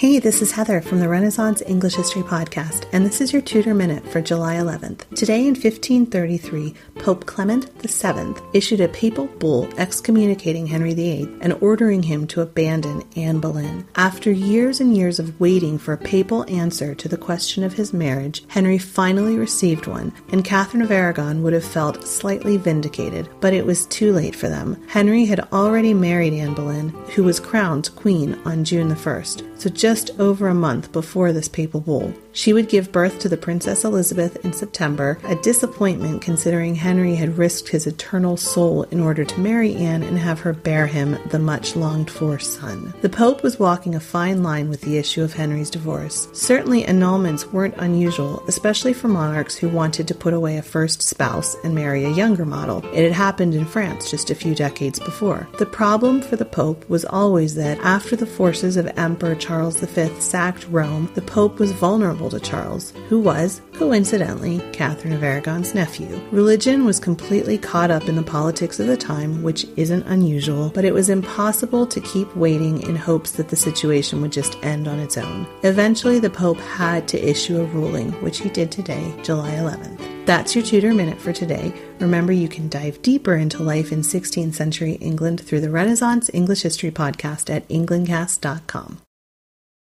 Hey, this is Heather from the Renaissance English History Podcast, and this is your Tudor Minute for July 11th. Today in 1533, Pope Clement VII issued a papal bull excommunicating Henry VIII and ordering him to abandon Anne Boleyn. After years and years of waiting for a papal answer to the question of his marriage, Henry finally received one, and Catherine of Aragon would have felt slightly vindicated, but it was too late for them. Henry had already married Anne Boleyn, who was crowned queen on June the 1st, so just over a month before this papal bull. She would give birth to the Princess Elizabeth in September, a disappointment considering Henry had risked his eternal soul in order to marry Anne and have her bear him the much-longed-for son. The Pope was walking a fine line with the issue of Henry's divorce. Certainly annulments weren't unusual, especially for monarchs who wanted to put away a first spouse and marry a younger model. It had happened in France just a few decades before. The problem for the Pope was always that after the forces of Emperor Charles V sacked Rome, the Pope was vulnerable to Charles, who was, coincidentally, Catherine of Aragon's nephew. Religion was completely caught up in the politics of the time, which isn't unusual, but it was impossible to keep waiting in hopes that the situation would just end on its own. Eventually, the Pope had to issue a ruling, which he did today, July 11th. That's your Tudor Minute for today. Remember, you can dive deeper into life in 16th century England through the Renaissance English History Podcast at englandcast.com.